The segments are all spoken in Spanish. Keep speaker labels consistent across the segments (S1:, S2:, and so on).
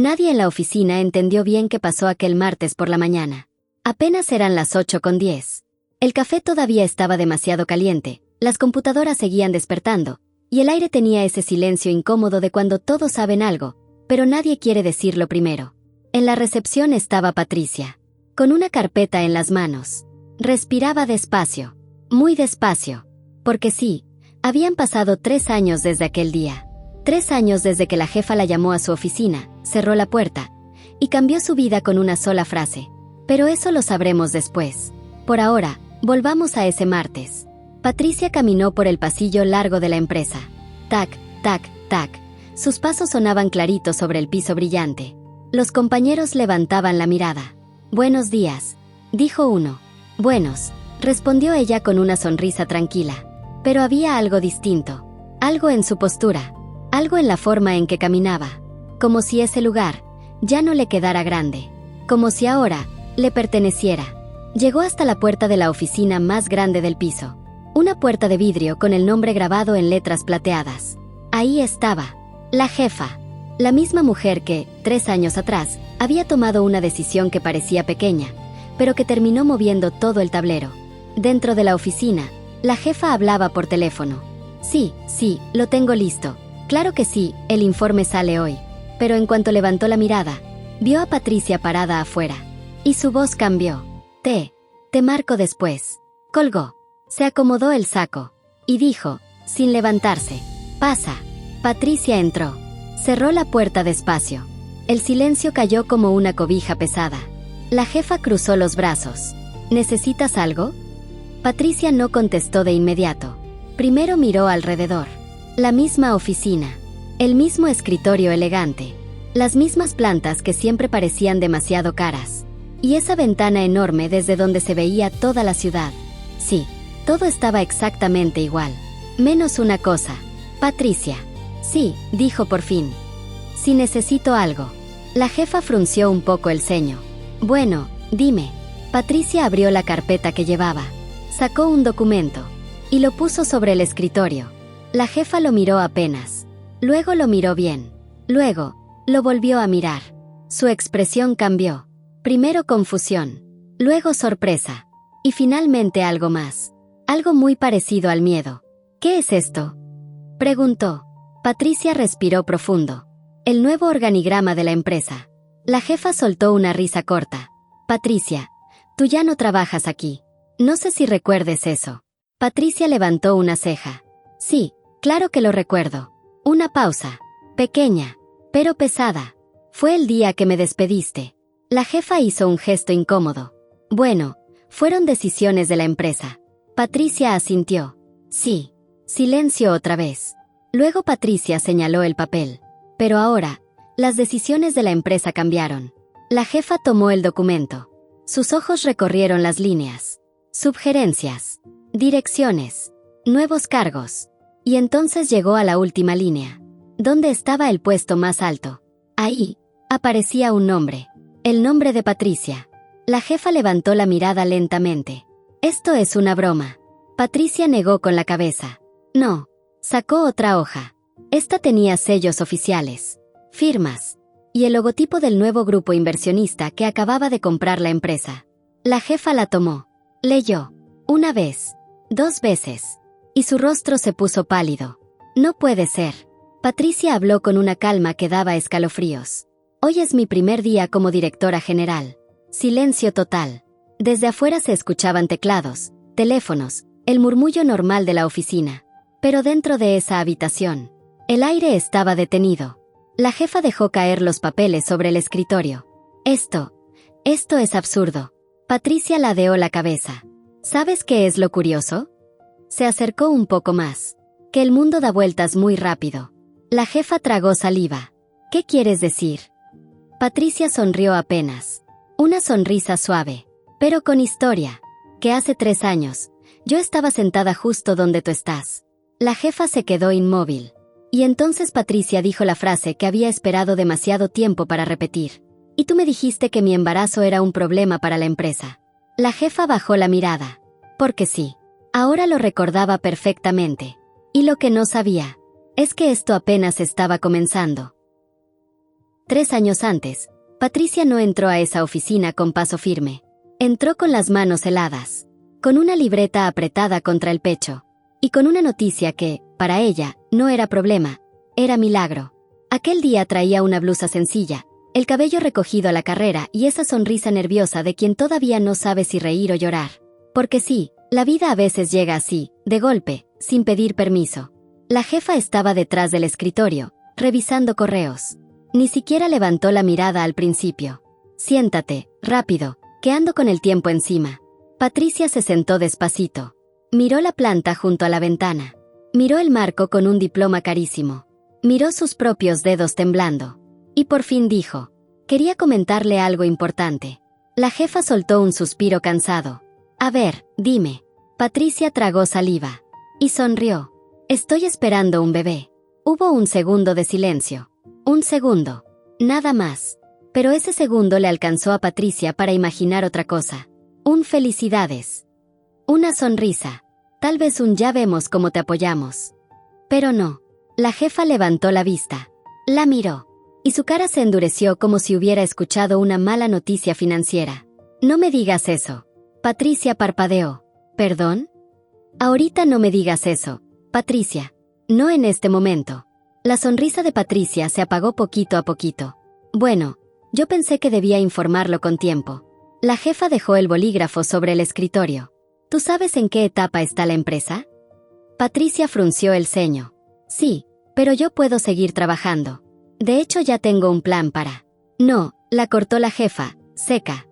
S1: Nadie en la oficina entendió bien qué pasó aquel martes por la mañana. Apenas eran las 8:10. El café todavía estaba demasiado caliente, las computadoras seguían despertando, y el aire tenía ese silencio incómodo de cuando todos saben algo, pero nadie quiere decirlo primero. En la recepción estaba Patricia, con una carpeta en las manos. Respiraba despacio, muy despacio, porque sí, habían pasado 3 años desde aquel día. 3 años desde que la jefa la llamó a su oficina, cerró la puerta, y cambió su vida con una sola frase. Pero eso lo sabremos después. Por ahora, volvamos a ese martes. Patricia caminó por el pasillo largo de la empresa. Tac, tac, tac. Sus pasos sonaban claritos sobre el piso brillante. Los compañeros levantaban la mirada. «Buenos días», dijo uno. «Buenos», respondió ella con una sonrisa tranquila. Pero había algo distinto. Algo en su postura. Algo en la forma en que caminaba. Como si ese lugar ya no le quedara grande. Como si ahora le perteneciera. Llegó hasta la puerta de la oficina más grande del piso. Una puerta de vidrio con el nombre grabado en letras plateadas. Ahí estaba, la jefa. La misma mujer que, 3 años atrás, había tomado una decisión que parecía pequeña, pero que terminó moviendo todo el tablero. Dentro de la oficina, la jefa hablaba por teléfono. Sí, lo tengo listo. Claro que sí, el informe sale hoy. Pero en cuanto levantó la mirada, vio a Patricia parada afuera. Y su voz cambió. Te marco después. Colgó. Se acomodó el saco. Y dijo, sin levantarse, «Pasa». Patricia entró. Cerró la puerta despacio. El silencio cayó como una cobija pesada. La jefa cruzó los brazos. «¿Necesitas algo?» Patricia no contestó de inmediato. Primero miró alrededor. La misma oficina. El mismo escritorio elegante. Las mismas plantas que siempre parecían demasiado caras. Y esa ventana enorme desde donde se veía toda la ciudad. Sí, todo estaba exactamente igual. Menos una cosa. Patricia. «Sí», dijo por fin. «Si necesito algo». La jefa frunció un poco el ceño. «Bueno, dime». Patricia abrió la carpeta que llevaba. Sacó un documento. Y lo puso sobre el escritorio. La jefa lo miró apenas. Luego lo miró bien. Luego, lo volvió a mirar. Su expresión cambió. Primero confusión. Luego sorpresa. Y finalmente algo más. Algo muy parecido al miedo. «¿Qué es esto?», preguntó. Patricia respiró profundo. El nuevo organigrama de la empresa. La jefa soltó una risa corta. «Patricia, tú ya no trabajas aquí. No sé si recuerdes eso». Patricia levantó una ceja. «Sí, claro que lo recuerdo». Una pausa. Pequeña, pero pesada. «Fue el día que me despediste». La jefa hizo un gesto incómodo. «Bueno, fueron decisiones de la empresa». Patricia asintió. «Sí». Silencio otra vez. Luego Patricia señaló el papel. Pero ahora, las decisiones de la empresa cambiaron. La jefa tomó el documento. Sus ojos recorrieron las líneas. Sugerencias. Direcciones. Nuevos cargos. Y entonces llegó a la última línea. ¿Dónde estaba el puesto más alto? Ahí, aparecía un nombre. El nombre de Patricia. La jefa levantó la mirada lentamente. «Esto es una broma». Patricia negó con la cabeza. «No». Sacó otra hoja. Esta tenía sellos oficiales, firmas, y el logotipo del nuevo grupo inversionista que acababa de comprar la empresa. La jefa la tomó. Leyó. 1 vez. 2 veces. Y su rostro se puso pálido. «No puede ser». Patricia habló con una calma que daba escalofríos. «Hoy es mi primer día como directora general». Silencio total. Desde afuera se escuchaban teclados, teléfonos, el murmullo normal de la oficina. Pero dentro de esa habitación, el aire estaba detenido. La jefa dejó caer los papeles sobre el escritorio. Esto es absurdo». Patricia ladeó la cabeza. «¿Sabes qué es lo curioso?». Se acercó un poco más. «Que el mundo da vueltas muy rápido». La jefa tragó saliva. «¿Qué quieres decir?». Patricia sonrió apenas. Una sonrisa suave, pero con historia. «Que hace 3 años, yo estaba sentada justo donde tú estás». La jefa se quedó inmóvil. Y entonces Patricia dijo la frase que había esperado demasiado tiempo para repetir. «Y tú me dijiste que mi embarazo era un problema para la empresa». La jefa bajó la mirada. Porque sí. Ahora lo recordaba perfectamente. Y lo que no sabía es que esto apenas estaba comenzando. 3 años antes, Patricia no entró a esa oficina con paso firme. Entró con las manos heladas, con una libreta apretada contra el pecho, y con una noticia que, para ella, no era problema, era milagro. Aquel día traía una blusa sencilla, el cabello recogido a la carrera y esa sonrisa nerviosa de quien todavía no sabe si reír o llorar. Porque sí, la vida a veces llega así, de golpe, sin pedir permiso. La jefa estaba detrás del escritorio, revisando correos. Ni siquiera levantó la mirada al principio. Siéntate, rápido, que ando con el tiempo encima. Patricia se sentó despacito. Miró la planta junto a la ventana. Miró el marco con un diploma carísimo. Miró sus propios dedos temblando. Y por fin dijo: quería comentarle algo importante. La jefa soltó un suspiro cansado. A ver, dime. Patricia tragó saliva. Y sonrió. Estoy esperando un bebé. Hubo un segundo de silencio. Un segundo. Nada más. Pero ese segundo le alcanzó a Patricia para imaginar otra cosa. Un felicidades. Una sonrisa. Tal vez un ya vemos cómo te apoyamos. Pero no. La jefa levantó la vista. La miró. Y su cara se endureció como si hubiera escuchado una mala noticia financiera. No me digas eso. Patricia parpadeó. ¿Perdón? Ahorita no me digas eso, Patricia. No en este momento. La sonrisa de Patricia se apagó poquito a poquito. Bueno, yo pensé que debía informarlo con tiempo. La jefa dejó el bolígrafo sobre el escritorio. ¿Tú sabes en qué etapa está la empresa? Patricia frunció el ceño. Sí, pero yo puedo seguir trabajando. De hecho ya tengo un plan para... No, la cortó la jefa, seca.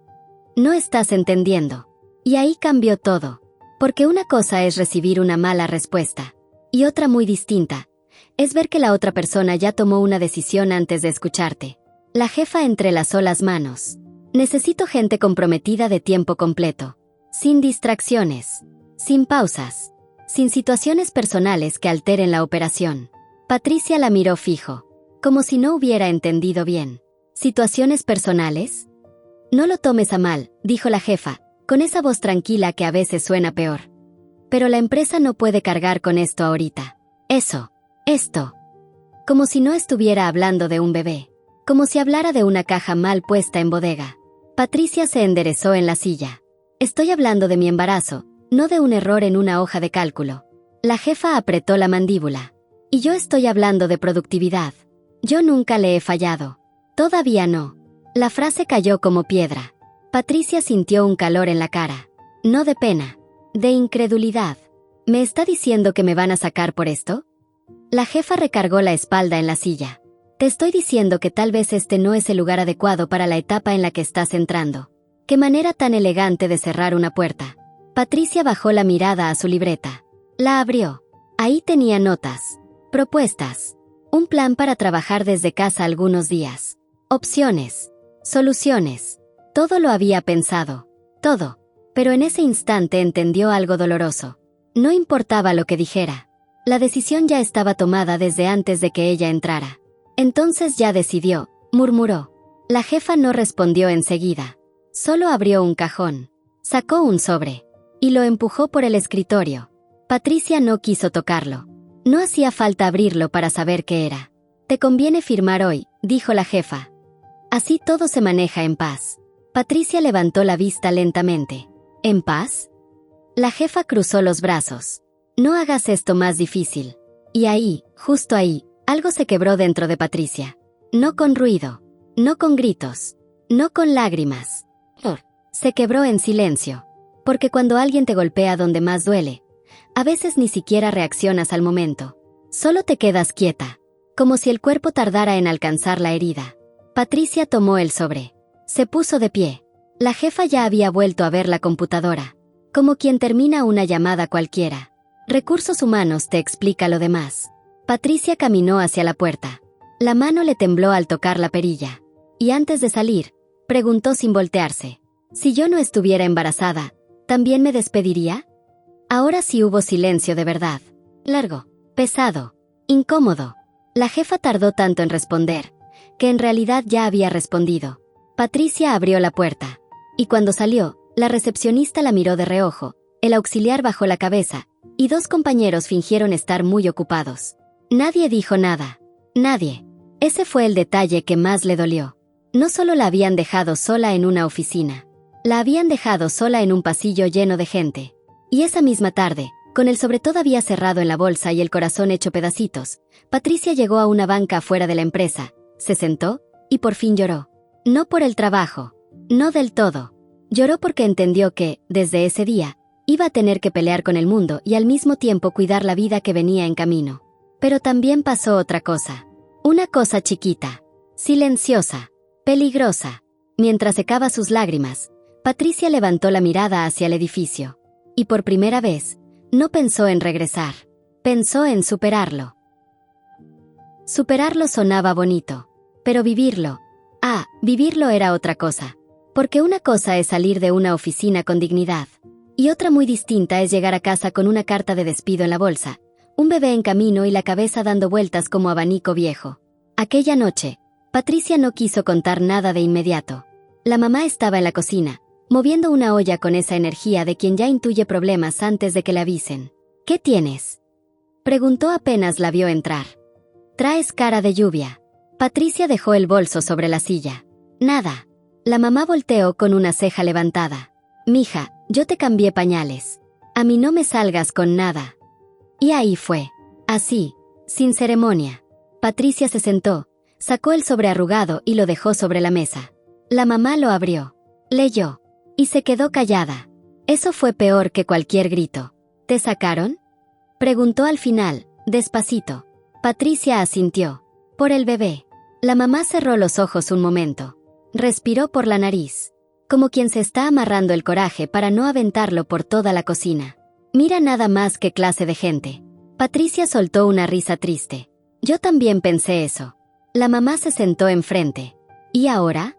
S1: No estás entendiendo. Y ahí cambió todo. Porque una cosa es recibir una mala respuesta. Y otra muy distinta. Es ver que la otra persona ya tomó una decisión antes de escucharte. La jefa entrelazó las manos. Necesito gente comprometida de tiempo completo. Sin distracciones. Sin pausas. Sin situaciones personales que alteren la operación. Patricia la miró fijo. Como si no hubiera entendido bien. ¿Situaciones personales? No lo tomes a mal, dijo la jefa, con esa voz tranquila que a veces suena peor. Pero la empresa no puede cargar con esto ahorita. Esto. Como si no estuviera hablando de un bebé. Como si hablara de una caja mal puesta en bodega. Patricia se enderezó en la silla. Estoy hablando de mi embarazo, no de un error en una hoja de cálculo. La jefa apretó la mandíbula. Y yo estoy hablando de productividad. Yo nunca le he fallado. Todavía no. La frase cayó como piedra. Patricia sintió un calor en la cara. No de pena. De incredulidad. ¿Me está diciendo que me van a sacar por esto? La jefa recargó la espalda en la silla. Te estoy diciendo que tal vez este no es el lugar adecuado para la etapa en la que estás entrando. Qué manera tan elegante de cerrar una puerta. Patricia bajó la mirada a su libreta. La abrió. Ahí tenía notas. Propuestas. Un plan para trabajar desde casa algunos días. Opciones. Soluciones. Todo lo había pensado. Todo. Pero en ese instante entendió algo doloroso. No importaba lo que dijera. La decisión ya estaba tomada desde antes de que ella entrara. Entonces ya decidió, murmuró. La jefa no respondió enseguida. Solo abrió un cajón. Sacó un sobre. Y lo empujó por el escritorio. Patricia no quiso tocarlo. No hacía falta abrirlo para saber qué era. Te conviene firmar hoy, dijo la jefa. Así todo se maneja en paz. Patricia levantó la vista lentamente. ¿En paz? La jefa cruzó los brazos. No hagas esto más difícil. Y ahí, justo ahí, algo se quebró dentro de Patricia. No con ruido. No con gritos. No con lágrimas. Se quebró en silencio. Porque cuando alguien te golpea donde más duele, a veces ni siquiera reaccionas al momento. Solo te quedas quieta. Como si el cuerpo tardara en alcanzar la herida. Patricia tomó el sobre. Se puso de pie. La jefa ya había vuelto a ver la computadora. Como quien termina una llamada cualquiera. Recursos Humanos te explica lo demás. Patricia caminó hacia la puerta. La mano le tembló al tocar la perilla. Y antes de salir, preguntó sin voltearse. Si yo no estuviera embarazada, ¿también me despediría? Ahora sí hubo silencio de verdad. Largo, pesado, incómodo. La jefa tardó tanto en responder, que en realidad ya había respondido. Patricia abrió la puerta. Y cuando salió, la recepcionista la miró de reojo, el auxiliar bajó la cabeza, y 2 compañeros fingieron estar muy ocupados. Nadie dijo nada. Nadie. Ese fue el detalle que más le dolió. No solo la habían dejado sola en una oficina, la habían dejado sola en un pasillo lleno de gente. Y esa misma tarde, con el sobre todavía cerrado en la bolsa y el corazón hecho pedacitos, Patricia llegó a una banca afuera de la empresa, se sentó y por fin lloró. No por el trabajo, no del todo. Lloró porque entendió que, desde ese día, iba a tener que pelear con el mundo y al mismo tiempo cuidar la vida que venía en camino. Pero también pasó otra cosa. Una cosa chiquita, silenciosa, peligrosa. Mientras secaba sus lágrimas, Patricia levantó la mirada hacia el edificio. Y por primera vez, no pensó en regresar. Pensó en superarlo. Superarlo sonaba bonito. Pero vivirlo. Vivirlo era otra cosa. Porque una cosa es salir de una oficina con dignidad. Y otra muy distinta es llegar a casa con una carta de despido en la bolsa, un bebé en camino y la cabeza dando vueltas como abanico viejo. Aquella noche, Patricia no quiso contar nada de inmediato. La mamá estaba en la cocina, moviendo una olla con esa energía de quien ya intuye problemas antes de que le avisen. ¿Qué tienes?, preguntó apenas la vio entrar. Traes cara de lluvia. Patricia dejó el bolso sobre la silla. Nada. La mamá volteó con una ceja levantada. Mija, yo te cambié pañales. A mí no me salgas con nada. Y ahí fue. Así, sin ceremonia. Patricia se sentó, sacó el sobre arrugado y lo dejó sobre la mesa. La mamá lo abrió. Leyó. Y se quedó callada. Eso fue peor que cualquier grito. ¿Te sacaron?, preguntó al final, despacito. Patricia asintió. Por el bebé. La mamá cerró los ojos un momento. Respiró por la nariz. Como quien se está amarrando el coraje para no aventarlo por toda la cocina. Mira nada más qué clase de gente. Patricia soltó una risa triste. Yo también pensé eso. La mamá se sentó enfrente. ¿Y ahora?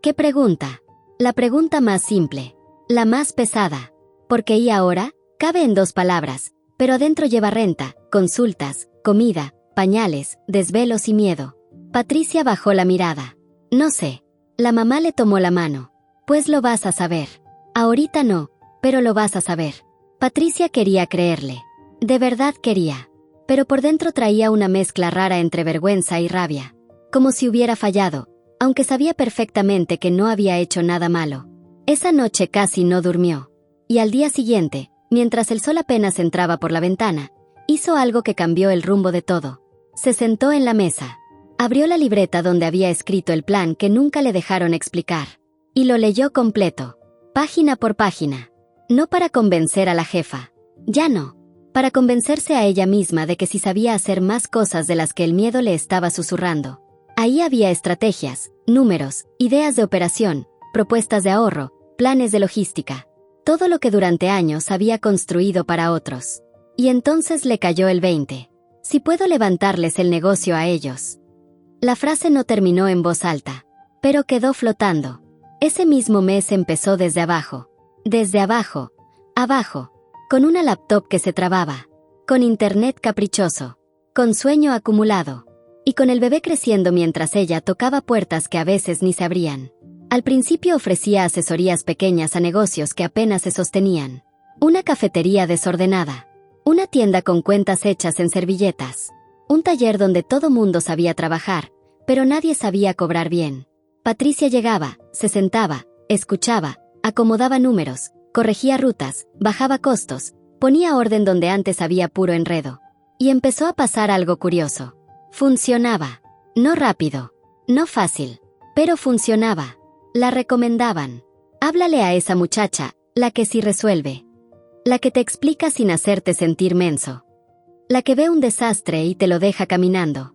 S1: ¿Qué pregunta? La pregunta más simple. La más pesada. Porque ¿y ahora? Cabe en 2 palabras, pero adentro lleva renta, consultas, comida, pañales, desvelos y miedo. Patricia bajó la mirada. No sé. La mamá le tomó la mano. Pues lo vas a saber. Ahorita no, pero lo vas a saber. Patricia quería creerle. De verdad quería. Pero por dentro traía una mezcla rara entre vergüenza y rabia. Como si hubiera fallado, aunque sabía perfectamente que no había hecho nada malo. Esa noche casi no durmió. Y al día siguiente, mientras el sol apenas entraba por la ventana, hizo algo que cambió el rumbo de todo. Se sentó en la mesa. Abrió la libreta donde había escrito el plan que nunca le dejaron explicar. Y lo leyó completo, página por página. No para convencer a la jefa. Ya no. Para convencerse a ella misma de que sí sabía hacer más cosas de las que el miedo le estaba susurrando. Ahí había estrategias, números, ideas de operación, propuestas de ahorro, planes de logística. Todo lo que durante años había construido para otros. Y entonces le cayó el 20. Si puedo levantarles el negocio a ellos. La frase no terminó en voz alta, pero quedó flotando. Ese mismo mes empezó desde abajo. Desde abajo. Abajo. Con una laptop que se trababa. Con internet caprichoso. Con sueño acumulado. Y con el bebé creciendo mientras ella tocaba puertas que a veces ni se abrían. Al principio ofrecía asesorías pequeñas a negocios que apenas se sostenían. Una cafetería desordenada. Una tienda con cuentas hechas en servilletas. Un taller donde todo mundo sabía trabajar, pero nadie sabía cobrar bien. Patricia llegaba, se sentaba, escuchaba, acomodaba números, corregía rutas, bajaba costos, ponía orden donde antes había puro enredo. Y empezó a pasar algo curioso. Funcionaba. No rápido. No fácil. Pero funcionaba. La recomendaban. Háblale a esa muchacha, la que sí resuelve. La que te explica sin hacerte sentir menso. La que ve un desastre y te lo deja caminando.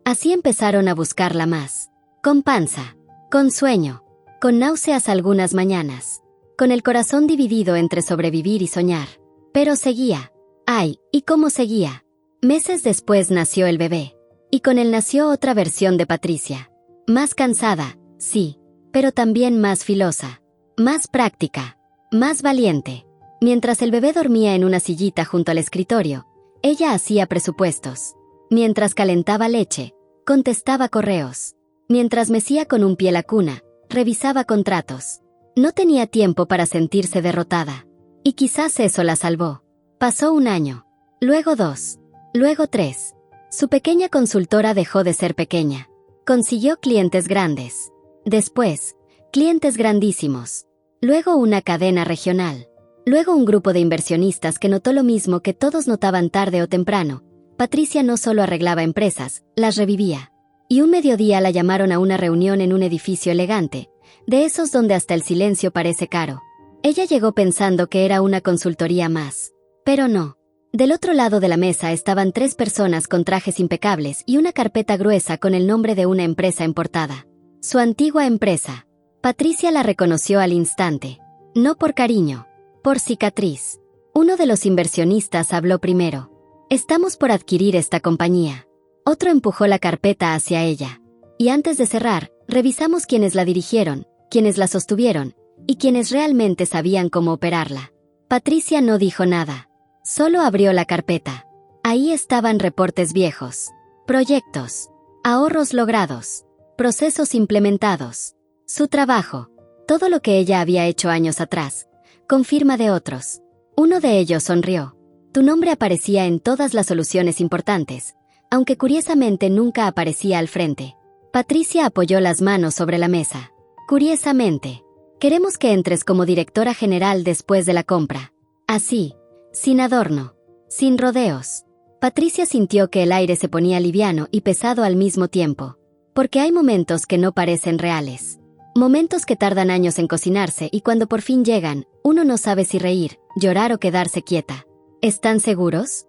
S1: Así empezaron a buscarla más. Con panza. Con sueño. Con náuseas algunas mañanas. Con el corazón dividido entre sobrevivir y soñar. Pero seguía. Ay, ¿y cómo seguía? Meses después nació el bebé. Y con él nació otra versión de Patricia. Más cansada, sí, pero también más filosa. Más práctica. Más valiente. Mientras el bebé dormía en una sillita junto al escritorio, ella hacía presupuestos. Mientras calentaba leche, contestaba correos. Mientras mecía con un pie la cuna, revisaba contratos. No tenía tiempo para sentirse derrotada. Y quizás eso la salvó. Pasó 1 año. Luego 2. Luego 3. Su pequeña consultora dejó de ser pequeña. Consiguió clientes grandes. Después, clientes grandísimos. Luego una cadena regional. Luego un grupo de inversionistas que notó lo mismo que todos notaban tarde o temprano. Patricia no solo arreglaba empresas, las revivía. Y un mediodía la llamaron a una reunión en un edificio elegante, de esos donde hasta el silencio parece caro. Ella llegó pensando que era una consultoría más. Pero no. Del otro lado de la mesa estaban 3 personas con trajes impecables y una carpeta gruesa con el nombre de una empresa en portada. Su antigua empresa. Patricia la reconoció al instante. No por cariño, por cicatriz. Uno de los inversionistas habló primero. Estamos por adquirir esta compañía. Otro empujó la carpeta hacia ella. Y antes de cerrar, revisamos quienes la dirigieron, quienes la sostuvieron, y quienes realmente sabían cómo operarla. Patricia no dijo nada. Solo abrió la carpeta. Ahí estaban reportes viejos, proyectos, ahorros logrados, procesos implementados, su trabajo, todo lo que ella había hecho años atrás, con firma de otros. Uno de ellos sonrió. Tu nombre aparecía en todas las soluciones importantes, aunque curiosamente nunca aparecía al frente. Patricia apoyó las manos sobre la mesa. Curiosamente, queremos que entres como directora general después de la compra. Así, sin adorno, sin rodeos. Patricia sintió que el aire se ponía liviano y pesado al mismo tiempo. Porque hay momentos que no parecen reales. Momentos que tardan años en cocinarse y cuando por fin llegan, uno no sabe si reír, llorar o quedarse quieta. ¿Están seguros?,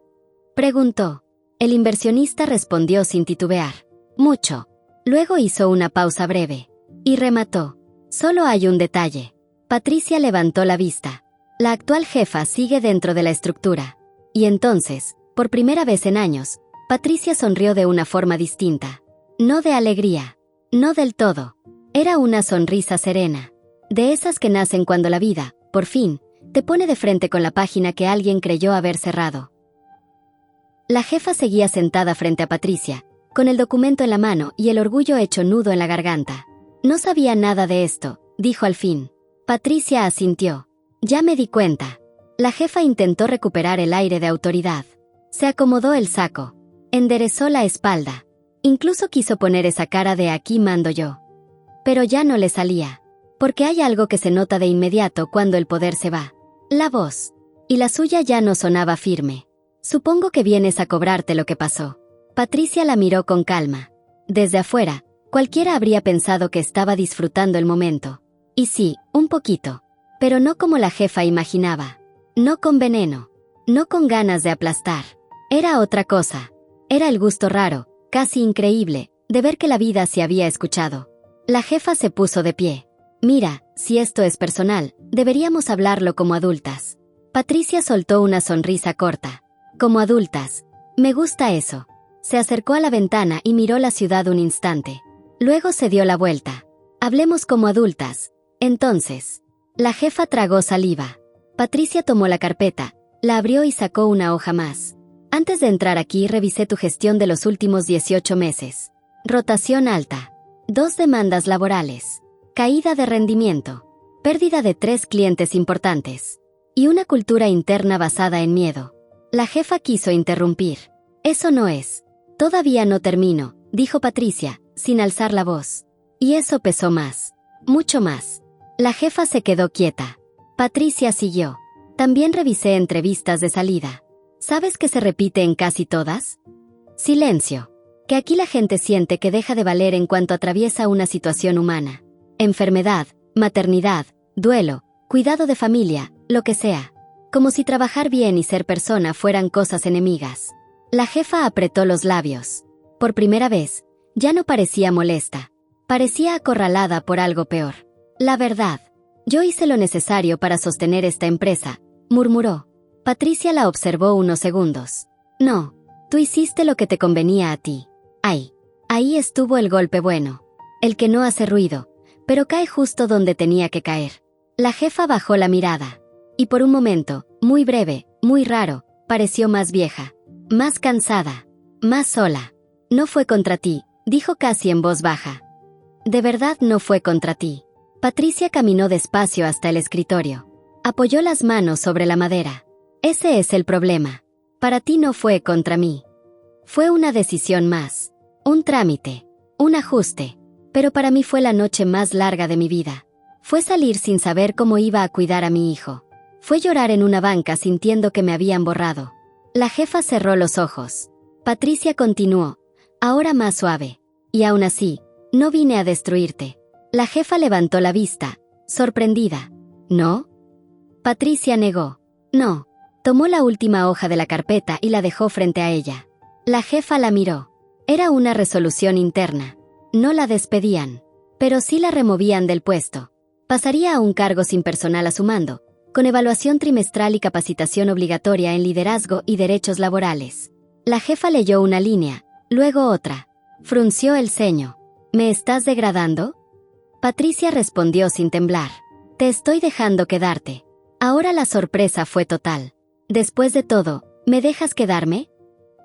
S1: preguntó. El inversionista respondió sin titubear. Mucho. Luego hizo una pausa breve. Y remató. Solo hay un detalle. Patricia levantó la vista. La actual jefa sigue dentro de la estructura. Y entonces, por primera vez en años, Patricia sonrió de una forma distinta. No de alegría. No del todo. Era una sonrisa serena. De esas que nacen cuando la vida, por fin, te pone de frente con la página que alguien creyó haber cerrado. La jefa seguía sentada frente a Patricia, con el documento en la mano y el orgullo hecho nudo en la garganta. No sabía nada de esto, dijo al fin. Patricia asintió. Ya me di cuenta. La jefa intentó recuperar el aire de autoridad. Se acomodó el saco. Enderezó la espalda. Incluso quiso poner esa cara de aquí mando yo. Pero ya no le salía. Porque hay algo que se nota de inmediato cuando el poder se va. La voz. Y la suya ya no sonaba firme. Supongo que vienes a cobrarte lo que pasó. Patricia la miró con calma. Desde afuera, cualquiera habría pensado que estaba disfrutando el momento. Y sí, un poquito. Pero no como la jefa imaginaba. No con veneno. No con ganas de aplastar. Era otra cosa. Era el gusto raro, casi increíble, de ver que la vida se había escuchado. La jefa se puso de pie. Mira, si esto es personal, deberíamos hablarlo como adultas. Patricia soltó una sonrisa corta. Como adultas. Me gusta eso. Se acercó a la ventana y miró la ciudad un instante. Luego se dio la vuelta. Hablemos como adultas. Entonces. La jefa tragó saliva. Patricia tomó la carpeta, la abrió y sacó una hoja más. Antes de entrar aquí revisé tu gestión de los últimos 18 meses. Rotación alta. 2 demandas laborales. Caída de rendimiento. Pérdida de 3 clientes importantes. Y una cultura interna basada en miedo. La jefa quiso interrumpir. Eso no es. Todavía no termino, dijo Patricia, sin alzar la voz. Y eso pesó más. Mucho más. La jefa se quedó quieta. Patricia siguió. También revisé entrevistas de salida. ¿Sabes qué se repite en casi todas? Silencio. Que aquí la gente siente que deja de valer en cuanto atraviesa una situación humana. Enfermedad, maternidad, duelo, cuidado de familia, lo que sea. Como si trabajar bien y ser persona fueran cosas enemigas. La jefa apretó los labios. Por primera vez, ya no parecía molesta. Parecía acorralada por algo peor. La verdad. Yo hice lo necesario para sostener esta empresa, murmuró. Patricia la observó unos segundos. No, tú hiciste lo que te convenía a ti. Ay, ahí estuvo el golpe bueno. El que no hace ruido, pero cae justo donde tenía que caer. La jefa bajó la mirada. Y por un momento, muy breve, muy raro, pareció más vieja. Más cansada. Más sola. No fue contra ti, dijo casi en voz baja. De verdad no fue contra ti. Patricia caminó despacio hasta el escritorio. Apoyó las manos sobre la madera. Ese es el problema. Para ti no fue contra mí. Fue una decisión más. Un trámite. Un ajuste. Pero para mí fue la noche más larga de mi vida. Fue salir sin saber cómo iba a cuidar a mi hijo. Fue llorar en una banca sintiendo que me habían borrado. La jefa cerró los ojos. Patricia continuó, ahora más suave. Y aún así, no vine a destruirte. La jefa levantó la vista, sorprendida. ¿No? Patricia negó. No. Tomó la última hoja de la carpeta y la dejó frente a ella. La jefa la miró. Era una resolución interna. No la despedían, pero sí la removían del puesto. Pasaría a un cargo sin personal a su mando, con evaluación trimestral y capacitación obligatoria en liderazgo y derechos laborales. La jefa leyó una línea, luego otra. Frunció el ceño. ¿Me estás degradando? Patricia respondió sin temblar. Te estoy dejando quedarte. Ahora la sorpresa fue total. Después de todo, ¿me dejas quedarme?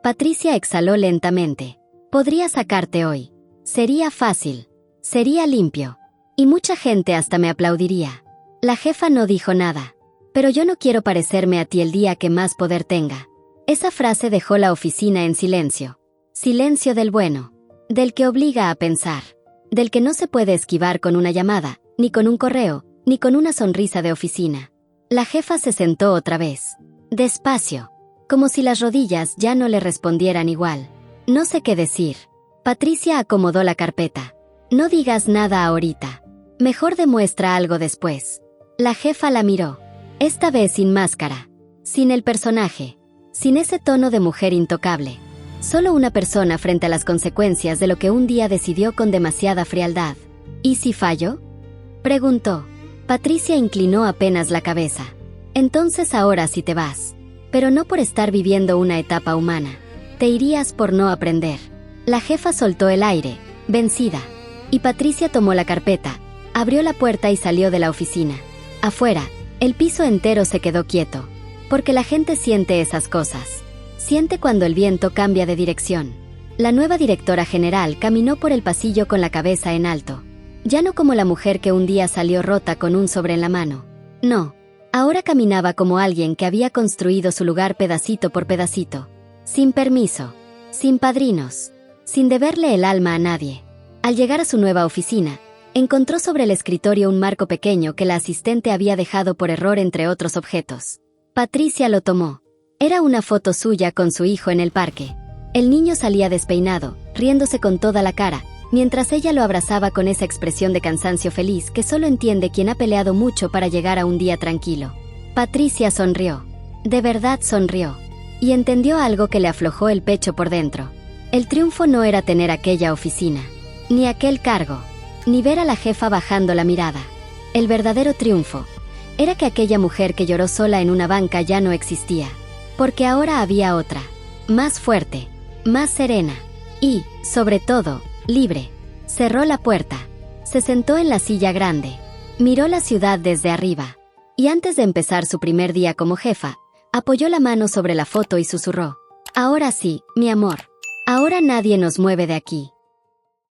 S1: Patricia exhaló lentamente. Podría sacarte hoy. Sería fácil. Sería limpio. Y mucha gente hasta me aplaudiría. La jefa no dijo nada. Pero yo no quiero parecerme a ti el día que más poder tenga. Esa frase dejó la oficina en silencio. Silencio del bueno. Del que obliga a pensar. Del que no se puede esquivar con una llamada, ni con un correo, ni con una sonrisa de oficina. La jefa se sentó otra vez. Despacio. Como si las rodillas ya no le respondieran igual. No sé qué decir. Patricia acomodó la carpeta. No digas nada ahorita. Mejor demuestra algo después. La jefa la miró. Esta vez sin máscara. Sin el personaje. Sin ese tono de mujer intocable. Solo una persona frente a las consecuencias de lo que un día decidió con demasiada frialdad. ¿Y si fallo? Preguntó. Patricia inclinó apenas la cabeza. Entonces ahora sí te vas. Pero no por estar viviendo una etapa humana. Te irías por no aprender. La jefa soltó el aire, vencida. Y Patricia tomó la carpeta, abrió la puerta y salió de la oficina. Afuera, el piso entero se quedó quieto. Porque la gente siente esas cosas. Siente cuando el viento cambia de dirección. La nueva directora general caminó por el pasillo con la cabeza en alto. Ya no como la mujer que un día salió rota con un sobre en la mano. No. Ahora caminaba como alguien que había construido su lugar pedacito por pedacito. Sin permiso. Sin padrinos. Sin deberle el alma a nadie. Al llegar a su nueva oficina, encontró sobre el escritorio un marco pequeño que la asistente había dejado por error entre otros objetos. Patricia lo tomó. Era una foto suya con su hijo en el parque. El niño salía despeinado, riéndose con toda la cara, mientras ella lo abrazaba con esa expresión de cansancio feliz que solo entiende quien ha peleado mucho para llegar a un día tranquilo. Patricia sonrió. De verdad sonrió. Y entendió algo que le aflojó el pecho por dentro. El triunfo no era tener aquella oficina, ni aquel cargo, ni ver a la jefa bajando la mirada. El verdadero triunfo era que aquella mujer que lloró sola en una banca ya no existía. Porque ahora había otra, más fuerte, más serena y, sobre todo, libre. Cerró la puerta. Se sentó en la silla grande. Miró la ciudad desde arriba. Y antes de empezar su primer día como jefa, apoyó la mano sobre la foto y susurró. Ahora sí, mi amor. Ahora nadie nos mueve de aquí.